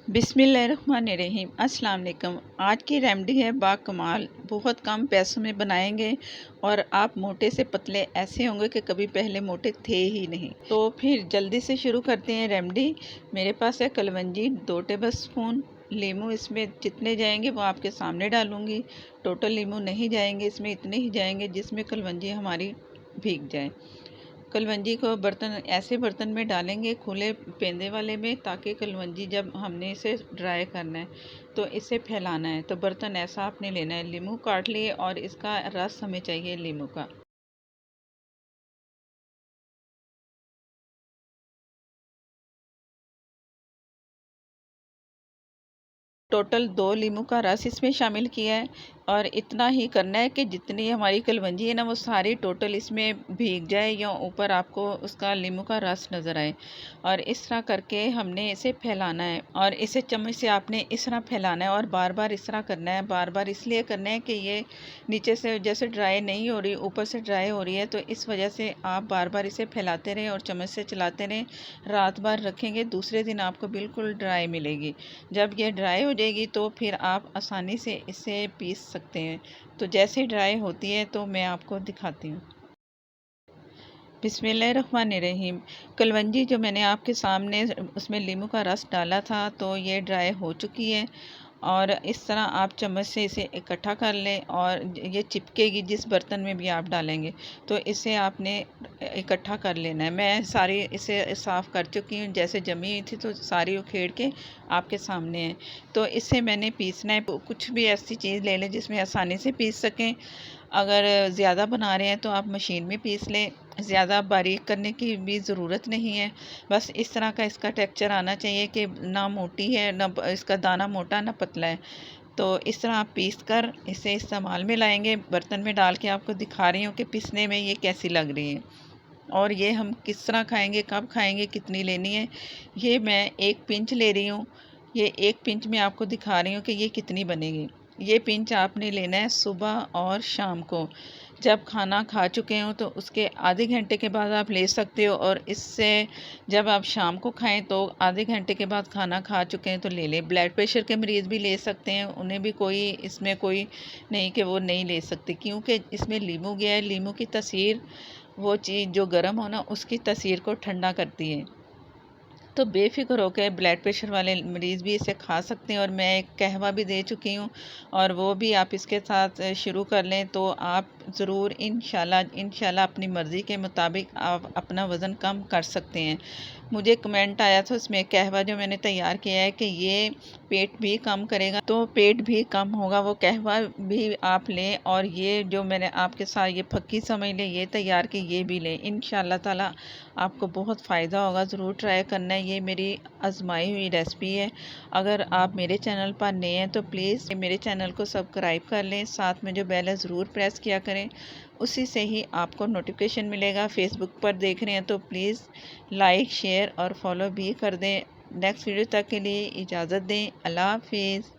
बिस्मिल्लाहिर्रहमानिर्रहीम। अस्सलाम वालेकुम। आज की रेमेडी है बाकमाल, बहुत कम पैसों में बनाएंगे और आप मोटे से पतले ऐसे होंगे कि कभी पहले मोटे थे ही नहीं। तो फिर जल्दी से शुरू करते हैं रेमेडी। मेरे पास है कलवंजी 2 टेबल स्पून, लीमू इसमें जितने जाएंगे वो आपके सामने डालूंगी। टोटल लीमू नहीं जाएंगे, इसमें इतने ही जाएंगे जिसमें कलवंजी हमारी भीग जाए। कलवंजी को ऐसे बर्तन में डालेंगे, खुले पेंदे वाले में, ताकि कलवंजी जब हमने इसे ड्राई करना है तो इसे फैलाना है। तो बर्तन ऐसा आपने लेना है। लीमू काट लिए और इसका रस हमें चाहिए लीमू का। टोटल 2 लीमू का रस इसमें शामिल किया है और इतना ही करना है कि जितनी हमारी कलवंजी है ना वो सारी टोटल इसमें भीग जाए या ऊपर आपको उसका लीमू का रस नज़र आए। और इस तरह करके हमने इसे फैलाना है और इसे चम्मच से आपने इस तरह फैलाना है और बार बार इस तरह करना है। बार बार इसलिए करना है कि ये नीचे से जैसे ड्राई नहीं हो रही, ऊपर से ड्राई हो रही है, तो इस वजह से आप बार बार इसे फैलाते रहें और चम्मच से चलाते रहें। रात भर रखेंगे, दूसरे दिन आपको बिल्कुल ड्राई मिलेगी। जब ये ड्राई हो जाएगी तो फिर आप आसानी से इसे पीस सकते हैं। तो जैसे ड्राई होती है तो मैं आपको दिखाती हूँ। बिस्मिल्लाहिर्रहमानिर्रहीम। कलवंजी जो मैंने आपके सामने उसमें लीमू का रस डाला था तो ये ड्राई हो चुकी है और इस तरह आप चम्मच से इसे इकट्ठा कर लें और ये चिपकेगी जिस बर्तन में भी आप डालेंगे। तो इसे आपने इकट्ठा कर लेना है। मैं सारी इसे साफ़ कर चुकी हूँ, जैसे जमी हुई थी तो सारी उखेड़ के आपके सामने है। तो इसे मैंने पीसना है। कुछ भी ऐसी चीज़ ले लें जिसमें आसानी से पीस सकें। अगर ज़्यादा बना रहे हैं तो आप मशीन में पीस लें। ज़्यादा बारीक करने की भी ज़रूरत नहीं है। बस इस तरह का इसका टेक्सचर आना चाहिए कि ना मोटी है, ना इसका दाना मोटा, ना पतला है। तो इस तरह आप पीस कर इसे इस्तेमाल में लाएंगे। बर्तन में डाल के आपको दिखा रही हूँ कि पीसने में ये कैसी लग रही है और ये हम किस तरह खाएंगे, कब खाएंगे, कितनी लेनी है। ये मैं 1 पिंच ले रही हूँ। ये 1 पिंच में आपको दिखा रही हूँ कि ये कितनी बनेगी। ये पिंच आपने लेना है सुबह और शाम को। जब खाना खा चुके हो तो उसके आधे घंटे के बाद आप ले सकते हो, और इससे जब आप शाम को खाएं तो आधे घंटे के बाद खाना खा चुके हैं तो ले लें। ब्लड प्रेशर के मरीज़ भी ले सकते हैं, उन्हें भी कोई इसमें कोई नहीं कि वो नहीं ले सकते, क्योंकि इसमें लीमू गया है। लीमू की तासीर, वो चीज़ जो गर्म हो ना उसकी तासीर को ठंडा करती है। तो बेफ़िक्र होकर ब्लड प्रेशर वाले मरीज़ भी इसे खा सकते हैं। और मैं एक कहवा भी दे चुकी हूँ और वो भी आप इसके साथ शुरू कर लें तो आप ज़रूर इंशाल्लाह अपनी मर्ज़ी के मुताबिक आप अपना वज़न कम कर सकते हैं। मुझे कमेंट आया था उसमें कहवा जो मैंने तैयार किया है कि ये पेट भी कम करेगा, तो पेट भी कम होगा। वो कहवा भी आप लें और ये जो मैंने आपके साथ ये फक्की समझ लें ये तैयार की, ये भी लें। इंशाल्लाह ताला आपको बहुत फ़ायदा होगा। ज़रूर ट्राई करना है। ये मेरी आजमाई हुई रेसिपी है। अगर आप मेरे चैनल पर नए हैं तो प्लीज़ मेरे चैनल को सब्सक्राइब कर लें, साथ में जो बेल है ज़रूर प्रेस किया करें, उसी से ही आपको नोटिफिकेशन मिलेगा। फेसबुक पर देख रहे हैं तो प्लीज़ लाइक, शेयर और फॉलो भी कर दें। नेक्स्ट वीडियो तक के लिए इजाज़त दें। अल्लाह हाफिज़।